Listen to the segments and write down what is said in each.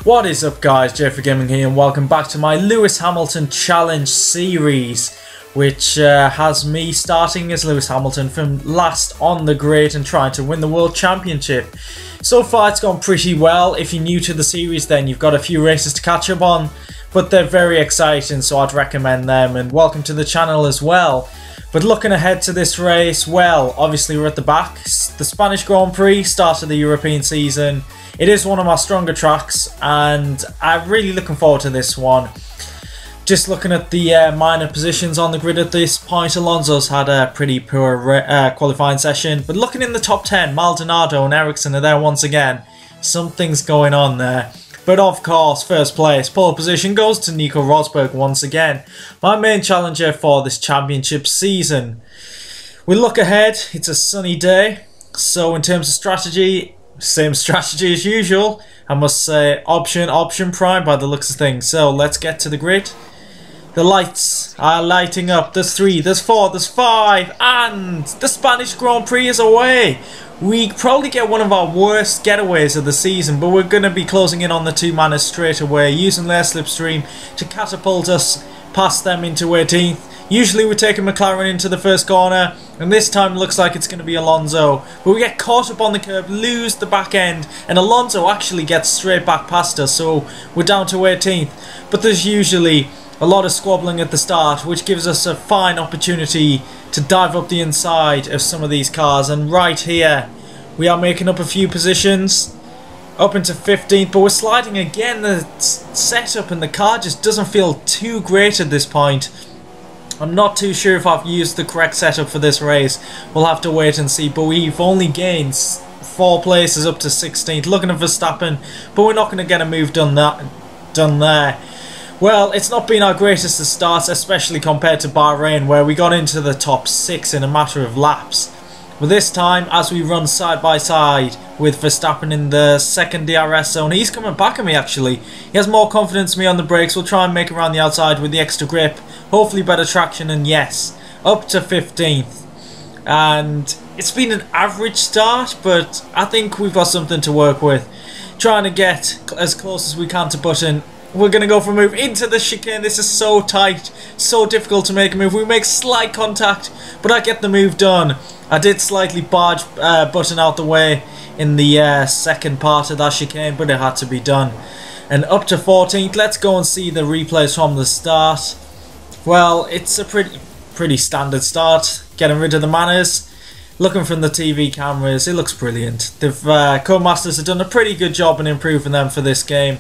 What is up guys, JayFerGaming here and welcome back to my Lewis Hamilton Challenge series, which has me starting as Lewis Hamilton from last on the grid and trying to win the World Championship. So far it's gone pretty well. If you're new to the series then you've got a few races to catch up on, but they're very exciting, so I'd recommend them, and welcome to the channel as well. But looking ahead to this race, well, obviously we're at the back. The Spanish Grand Prix, start of the European season. It is one of my stronger tracks and I'm really looking forward to this one. Just looking at the minor positions on the grid at this point, Alonso's had a pretty poor qualifying session. But looking in the top 10, Maldonado and Ericsson are there once again. Something's going on there. But of course, first place, pole position goes to Nico Rosberg once again. My main challenger for this championship season. We look ahead, it's a sunny day. So in terms of strategy, same strategy as usual. I must say option prime by the looks of things. So let's get to the grid. The lights are lighting up. There's 3, there's 4, there's 5, and the Spanish Grand Prix is away. We probably get one of our worst getaways of the season, but we're going to be closing in on the two manners straight away, using their slipstream to catapult us past them into 18th. Usually we take a McLaren into the first corner, and this time it looks like it's going to be Alonso. But we get caught up on the curb, lose the back end, and Alonso actually gets straight back past us, so we're down to 18th. But there's usually a lot of squabbling at the start, which gives us a fine opportunity to dive up the inside of some of these cars. And right here, we are making up a few positions, up into 15th, but we're sliding again. The setup and the car just doesn't feel too great at this point. I'm not too sure if I've used the correct setup for this race. We'll have to wait and see, but we've only gained 4 places up to 16th. Looking at Verstappen, but we're not going to get a move done there. Well, it's not been our greatest of starts, especially compared to Bahrain, where we got into the top 6 in a matter of laps. But this time, as we run side by side with Verstappen in the second DRS zone, he's coming back at me actually. He has more confidence in me on the brakes. We'll try and make around the outside with the extra grip. Hopefully better traction, and yes, up to 15th. And it's been an average start, but I think we've got something to work with. Trying to get as close as we can to Button. We're going to go for a move into the chicane. This is so tight, so difficult to make a move. We make slight contact, but I get the move done. I did slightly barge Button out the way in the second part of that chicane, but it had to be done. And up to 14th, let's go and see the replays from the start. Well, it's a pretty standard start. Getting rid of the manners. Looking from the TV cameras, it looks brilliant. The Codemasters have done a pretty good job in improving them for this game.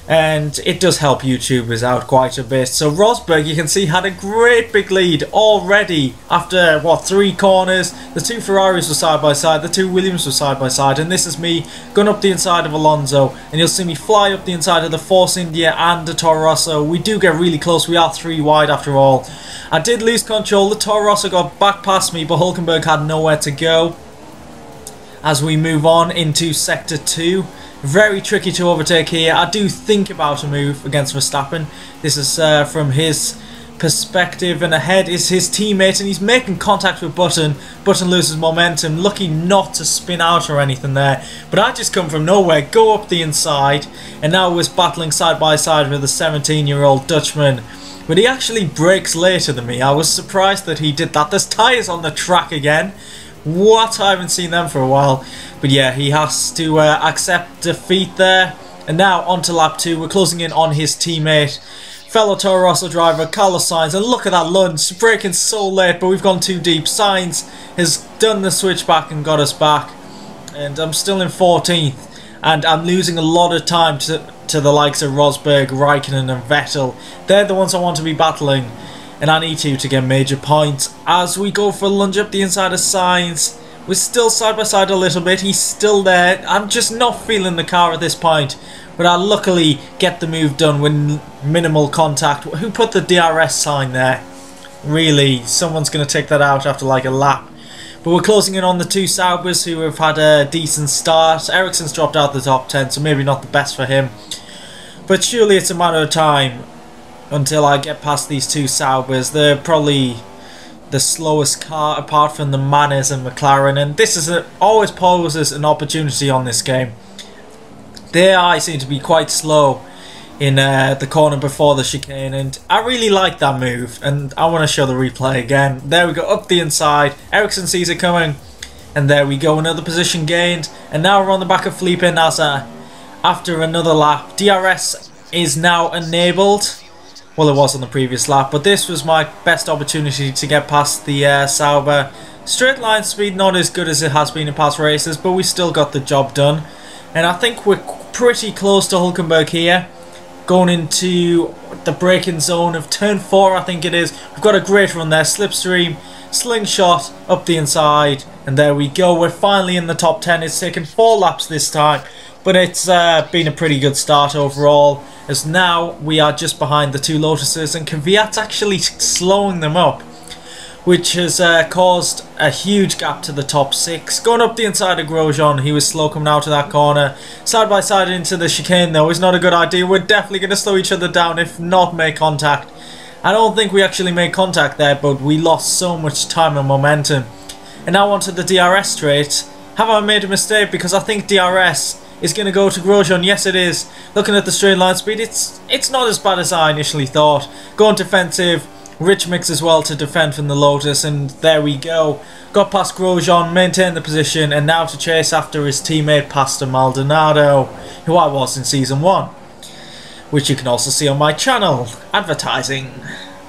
And it does help YouTubers out quite a bit. So Rosberg, you can see, had a great big lead already after, what, 3 corners. The 2 Ferraris were side by side, the 2 Williams were side by side, and this is me going up the inside of Alonso. And you'll see me fly up the inside of the Force India and the Toro Rosso. We do get really close, we are 3 wide after all. I did lose control, the Toro Rosso got back past me, but Hulkenberg had nowhere to go. As we move on into Sector 2. Very tricky to overtake here. I do think about a move against Verstappen. This is from his perspective, and ahead is his teammate, and he's making contact with Button. Button loses momentum, lucky not to spin out or anything there. But I just come from nowhere, go up the inside, and now we're battling side by side with a 17-year-old Dutchman. But he actually brakes later than me. I was surprised that he did that. There's tyres on the track again. What? I haven't seen them for a while. But yeah, he has to accept defeat there. And now on to lap 2. We're closing in on his teammate, fellow Toro Rosso driver Carlos Sainz. And look at that lunge, braking so late, but we've gone too deep. Sainz has done the switch back and got us back. And I'm still in 14th. And I'm losing a lot of time to the likes of Rosberg, Raikkonen and Vettel. They're the ones I want to be battling. And I need to get major points. As we go for a lunge up the inside of Sainz. We're still side by side a little bit. He's still there. I'm just not feeling the car at this point. But I luckily get the move done with minimal contact. Who put the DRS sign there? Really, someone's going to take that out after like a lap. But we're closing in on the 2 Saubers who have had a decent start. Ericsson's dropped out the top 10, so maybe not the best for him. But surely it's a matter of time until I get past these 2 Saubers. They're probably the slowest car apart from the Manners and McLaren, and this is always poses an opportunity on this game. The AI seemed to be quite slow in the corner before the chicane, and I really like that move, and I want to show the replay again. There we go, up the inside, Ericsson sees it coming, and there we go, another position gained, and now we're on the back of Felipe Nasr after another lap. DRS is now enabled. Well, it was on the previous lap, but this was my best opportunity to get past the Sauber. Straight line speed not as good as it has been in past races, but we still got the job done, and I think we're pretty close to Hulkenberg here. Going into the braking zone of turn 4, I think it is. We've got a great run there, slipstream, slingshot up the inside, and there we go. We're finally in the top 10. It's taken 4 laps this time, but it's been a pretty good start overall, as now we are just behind the 2 Lotuses, and Kvyat's actually slowing them up, which has caused a huge gap to the top 6. Going up the inside of Grosjean, he was slow coming out of that corner. Side by side into the chicane though is not a good idea. We're definitely going to slow each other down, if not make contact. I don't think we actually made contact there, but we lost so much time and momentum. And now onto the DRS straight. Have I made a mistake? Because I think DRS is going to go to Grosjean. Yes, it is. Looking at the straight line speed, it's not as bad as I initially thought. Going defensive. Rich mix as well to defend from the Lotus, and there we go. Got past Grosjean, maintained the position, and now to chase after his teammate Pastor Maldonado, who I was in Season 1. Which you can also see on my channel, advertising.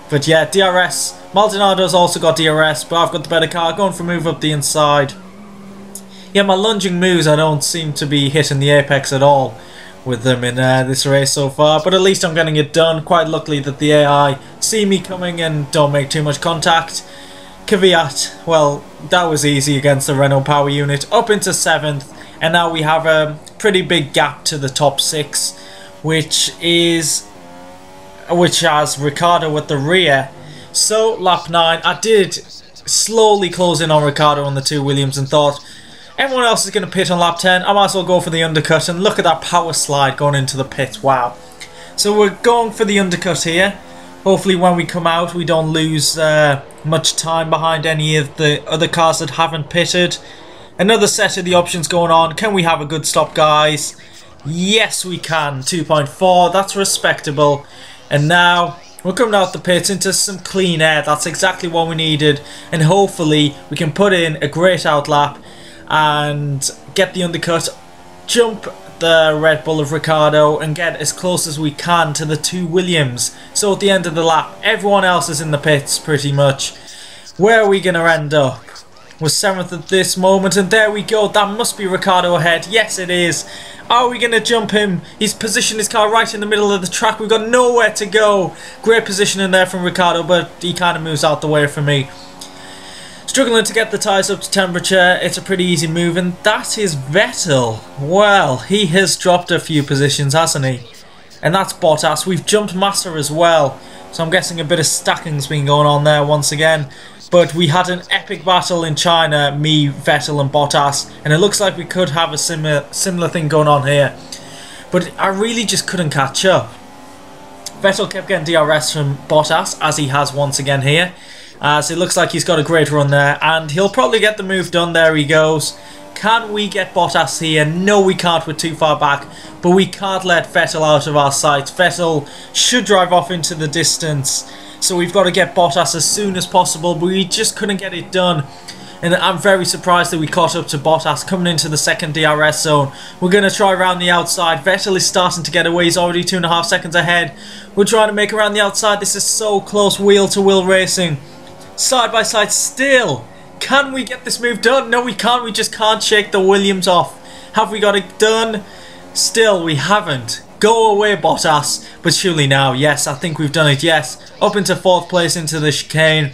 But yeah, DRS. Maldonado's also got DRS, but I've got the better car, going for a move up the inside. Yeah, my lunging moves, I don't seem to be hitting the apex at all with them in this race so far, but at least I'm getting it done. Quite luckily that the AI see me coming and don't make too much contact. Kvyat, well, that was easy against the Renault power unit, up into 7th, and now we have a pretty big gap to the top 6, which has Ricciardo at the rear. So lap 9, I did slowly close in on Ricciardo on the 2 Williams and thought, everyone else is going to pit on lap 10. I might as well go for the undercut, and look at that power slide going into the pits. Wow. So we're going for the undercut here. Hopefully when we come out we don't lose much time behind any of the other cars that haven't pitted. Another set of the options going on. Can we have a good stop, guys? Yes, we can. 2.4. That's respectable. And now we're coming out the pits into some clean air. That's exactly what we needed. And hopefully we can put in a great outlap and get the undercut, jump the Red Bull of Ricciardo, and get as close as we can to the 2 Williams. So at the end of the lap, everyone else is in the pits pretty much. Where are we going to end up? We're 7th at this moment, and there we go. That must be Ricciardo ahead. Yes, it is. Are we going to jump him? He's positioned his car right in the middle of the track. We've got nowhere to go. Great position in there from Ricciardo, but he kind of moves out the way for me. Struggling to get the tyres up to temperature. It's a pretty easy move, and that is Vettel. Well, he has dropped a few positions, hasn't he? And that's Bottas. We've jumped Massa as well, so I'm guessing a bit of stacking's been going on there once again. But we had an epic battle in China, me, Vettel and Bottas, and it looks like we could have a similar thing going on here. But I really just couldn't catch up. Vettel kept getting DRS from Bottas, as he has once again here. So it looks like he's got a great run there, and he'll probably get the move done. There he goes. Can we get Bottas here? No, we can't. We're too far back, but we can't let Vettel out of our sights. Vettel should drive off into the distance, so we've got to get Bottas as soon as possible, but we just couldn't get it done. And I'm very surprised that we caught up to Bottas coming into the second DRS zone. We're going to try around the outside. Vettel is starting to get away. He's already 2.5 seconds ahead. We're trying to make around the outside. This is so close. Wheel-to-wheel racing. Side by side still. Can we get this move done? No, we can't. We just can't shake the Williams off. Have we got it done? Still, we haven't. Go away, Bottas. But surely now, yes, I think we've done it, yes. Up into 4th place into the chicane.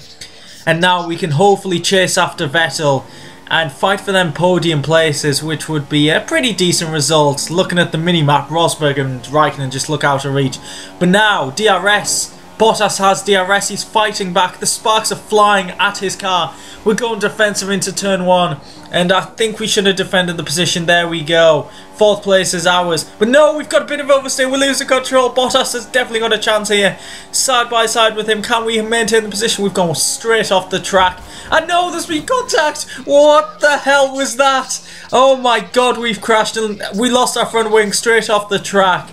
And now we can hopefully chase after Vettel and fight for them podium places, which would be a pretty decent result. Looking at the mini-map, Rosberg and Raikkonen just look out of reach. But now, DRS Bottas has DRS, he's fighting back, the sparks are flying at his car. We're going defensive into turn 1, and I think we should have defended the position. There we go. 4th place is ours. But no, we've got a bit of oversteer, we're losing control. Bottas has definitely got a chance here. Side by side with him, can we maintain the position? We've gone straight off the track. And no, there's been contact. What the hell was that? Oh my god, we've crashed and we lost our front wing straight off the track.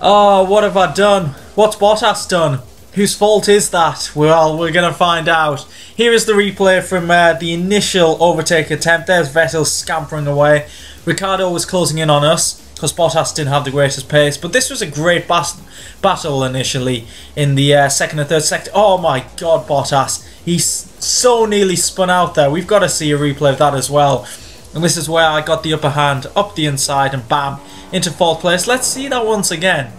Oh, what have I done? What's Bottas done? Whose fault is that? Well, we're going to find out. Here is the replay from the initial overtake attempt. There's Vettel scampering away. Ricciardo was closing in on us because Bottas didn't have the greatest pace. But this was a great battle initially in the second and third sector. Oh my god, Bottas. He's so nearly spun out there. We've got to see a replay of that as well. And this is where I got the upper hand, up the inside and bam, into 4th place. Let's see that once again.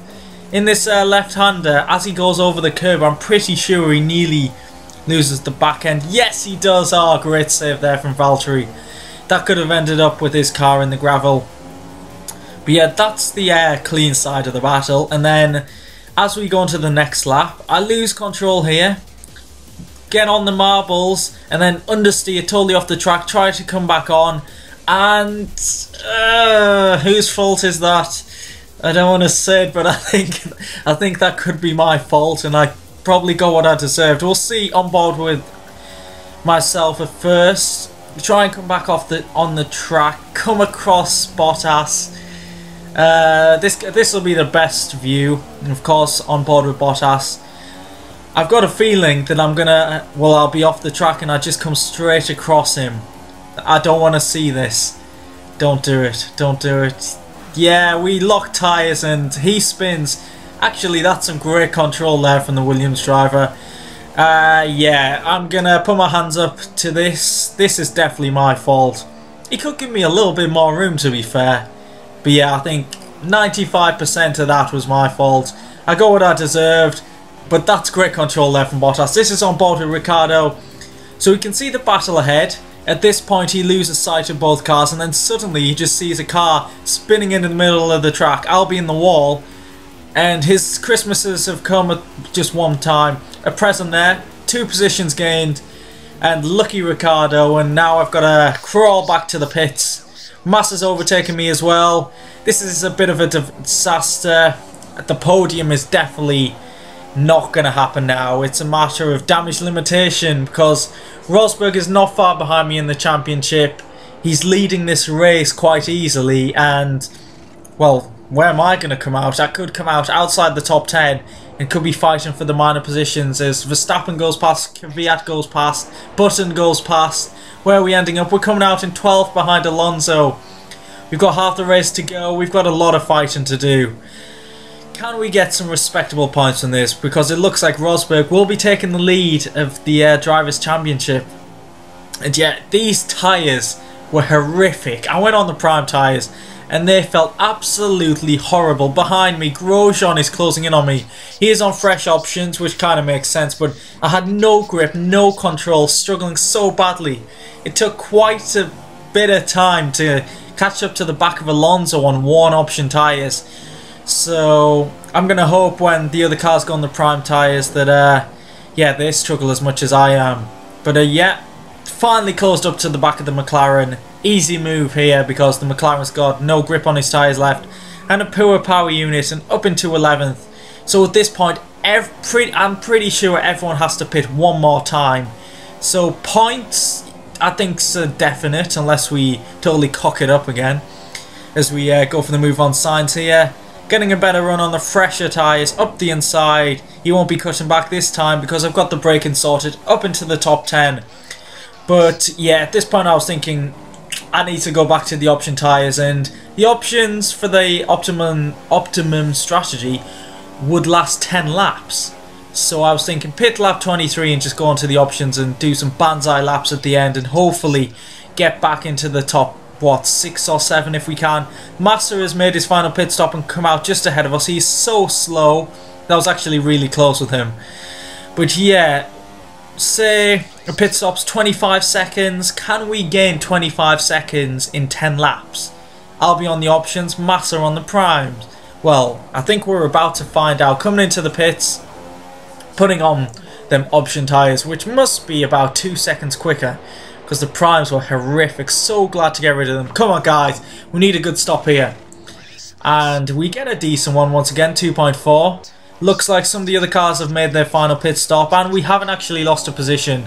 In this left-hander, as he goes over the curb, I'm pretty sure he nearly loses the back end. Yes, he does. Oh, great save there from Valtteri. That could have ended up with his car in the gravel. But yeah, that's the clean side of the battle. And then, as we go into the next lap, I lose control here. Get on the marbles, and then understeer totally off the track. Try to come back on. And whose fault is that? I don't want to say it, but I think that could be my fault, and I probably got what I deserved. We'll see on board with myself at first. Try and come back off on the track. Come across Bottas. This will be the best view, and of course on board with Bottas. I've got a feeling that I'll be off the track and I just come straight across him. I don't want to see this. Don't do it. Don't do it. Yeah, we lock tyres and he spins. Actually, that's some great control there from the Williams driver. Yeah, I'm going to put my hands up to this. This is definitely my fault. He could give me a little bit more room, to be fair. But yeah, I think 95% of that was my fault. I got what I deserved. But that's great control there from Bottas. This is on board with Ricciardo. So we can see the battle ahead. At this point he loses sight of both cars, and then suddenly he just sees a car spinning into the middle of the track. I'll be in the wall, and his Christmases have come at just one time. A present there, 2 positions gained, and lucky Ricciardo, and now I've got to crawl back to the pits. Massa's overtaken me as well. This is a bit of a disaster. The podium is definitely not going to happen now. It's a matter of damage limitation because Rosberg is not far behind me in the championship. He's leading this race quite easily, and well, where am I going to come out? I could come out outside the top 10 and could be fighting for the minor positions as Verstappen goes past, Kvyat goes past, Button goes past. Where are we ending up? We're coming out in 12th behind Alonso. We've got half the race to go. We've got a lot of fighting to do. Can we get some respectable points from this? Because it looks like Rosberg will be taking the lead of the Drivers' Championship. And yet, these tyres were horrific. I went on the prime tyres and they felt absolutely horrible. Behind me, Grosjean is closing in on me. He is on fresh options, which kind of makes sense, but I had no grip, no control, struggling so badly. It took quite a bit of time to catch up to the back of Alonso on worn option tyres. So I'm going to hope when the other cars go on the prime tyres that yeah, they struggle as much as I am. But yeah, finally closed up to the back of the McLaren. Easy move here because the McLaren's got no grip on his tyres left and a poor power unit, and up into 11th. So at this point I'm pretty sure everyone has to pit one more time. So points I think's a definite unless we totally cock it up again as we go for the move on signs here. Getting a better run on the fresher tyres, up the inside. He won't be cutting back this time because I've got the braking sorted, up into the top 10. But yeah, at this point I was thinking I need to go back to the option tyres, and the options for the optimum strategy would last 10 laps. So I was thinking pit lap 23 and just go on to the options and do some banzai laps at the end and hopefully get back into the top, what, 6 or 7 if we can. Massa has made his final pit stop and come out just ahead of us. He's so slow. That was actually really close with him. But yeah, say a pit stop's 25 seconds. Can we gain 25 seconds in 10 laps? I'll be on the options, Massa on the primes. Well, I think we're about to find out. Coming into the pits, putting on them option tyres, which must be about 2 seconds quicker because the primes were horrific. So glad to get rid of them. Come on guys, we need a good stop here. And we get a decent one once again, 2.4. Looks like some of the other cars have made their final pit stop, and we haven't actually lost a position.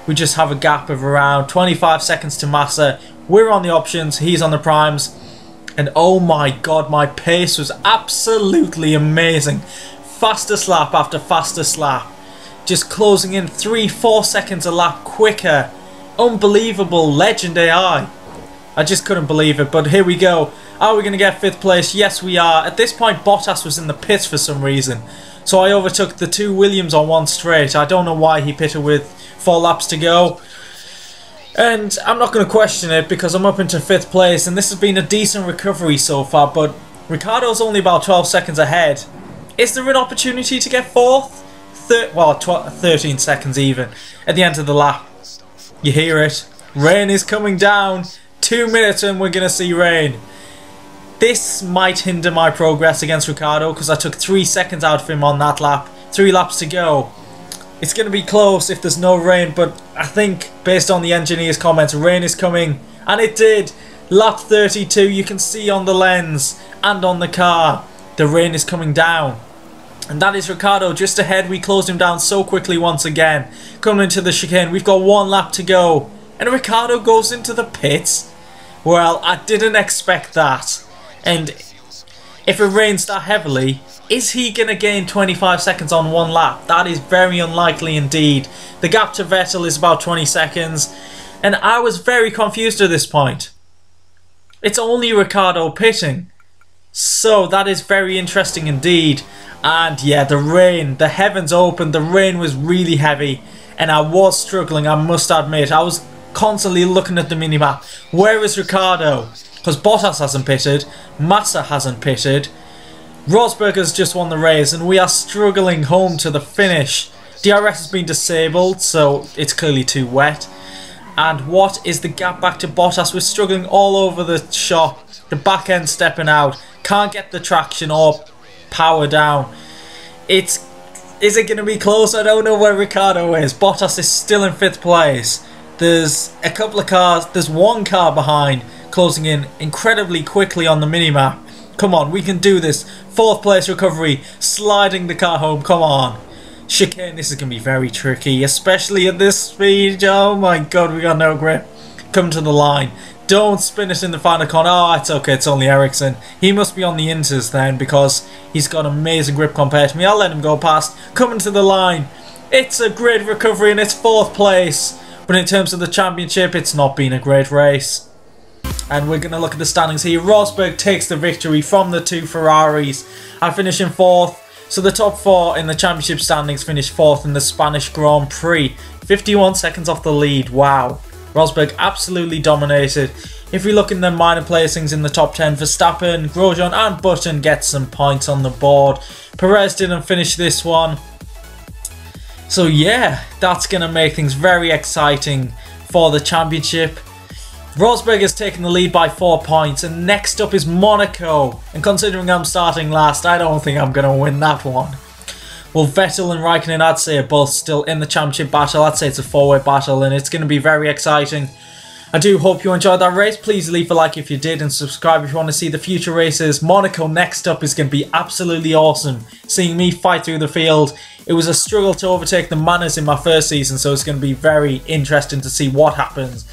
We just have a gap of around 25 seconds to Massa. We're on the options, he's on the primes. And oh my god, my pace was absolutely amazing. Fastest lap after fastest lap. Just closing in 3-4 seconds a lap quicker. Unbelievable, legend AI. I just couldn't believe it, but here we go. Are we going to get 5th place? Yes, we are. At this point, Bottas was in the pits for some reason. So I overtook the 2 Williams on one straight. I don't know why he pitted with 4 laps to go. And I'm not going to question it because I'm up into 5th place. And this has been a decent recovery so far. But Ricciardo's only about 12 seconds ahead. Is there an opportunity to get 4th? 13 seconds even at the end of the lap. You hear it. Rain is coming down. 2 minutes and we're going to see rain. This might hinder my progress against Ricciardo because I took 3 seconds out of him on that lap. 3 laps to go. It's going to be close if there's no rain, but I think based on the engineer's comments, rain is coming. And it did. Lap 32, you can see on the lens and on the car, the rain is coming down. And that is Ricciardo just ahead. We closed him down so quickly once again. Coming into the chicane, we've got 1 lap to go. And Ricciardo goes into the pits. Well, I didn't expect that. And if it rains that heavily, is he going to gain 25 seconds on 1 lap? That is very unlikely indeed. The gap to Vettel is about 20 seconds. And I was very confused at this point. It's only Ricciardo pitting. So that is very interesting indeed. And yeah, the rain, the heavens opened, the rain was really heavy. And I was struggling, I must admit. I was constantly looking at the minimap. Where is Ricciardo? Because Bottas hasn't pitted, Massa hasn't pitted, Rosberg has just won the race, and we are struggling home to the finish. DRS has been disabled, so it's clearly too wet. And what is the gap back to Bottas? We're struggling all over the shop. The back end stepping out, can't get the traction or power down. Is it going to be close? I don't know where Ricciardo is. Bottas is still in 5th place. There's a couple of cars, there's 1 car behind, closing in incredibly quickly on the minimap. Come on, we can do this. 4th place recovery, sliding the car home, come on. Chicane, this is going to be very tricky, especially at this speed. Oh my god, we got no grip. Come to the line. Don't spin it in the final corner. Oh, it's okay, it's only Ericsson. He must be on the inters then because he's got amazing grip compared to me. I'll let him go past. Coming to the line. It's a great recovery and it's 4th place. But in terms of the championship, it's not been a great race. And we're going to look at the standings here. Rosberg takes the victory from the 2 Ferraris. I finish in 4th. So the top 4 in the championship standings finish 4th in the Spanish Grand Prix. 51 seconds off the lead. Wow. Rosberg absolutely dominated. If we look in the minor placings in the top 10, Verstappen, Grosjean and Button get some points on the board. Perez didn't finish this one. So yeah, that's going to make things very exciting for the championship. Rosberg has taken the lead by 4 points, and next up is Monaco. And considering I'm starting last, I don't think I'm going to win that one. Well, Vettel and Raikkonen, I'd say, are both still in the championship battle. I'd say it's a 4-way battle, and it's going to be very exciting. I do hope you enjoyed that race. Please leave a like if you did, and subscribe if you want to see the future races. Monaco next up is going to be absolutely awesome. Seeing me fight through the field. It was a struggle to overtake the Manners in my first season, so it's going to be very interesting to see what happens.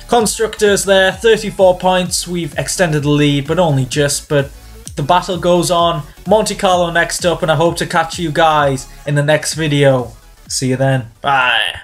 Constructors there, 34 points. We've extended the lead, but only just. But the battle goes on. Monte Carlo next up, and I hope to catch you guys in the next video. See you then. Bye.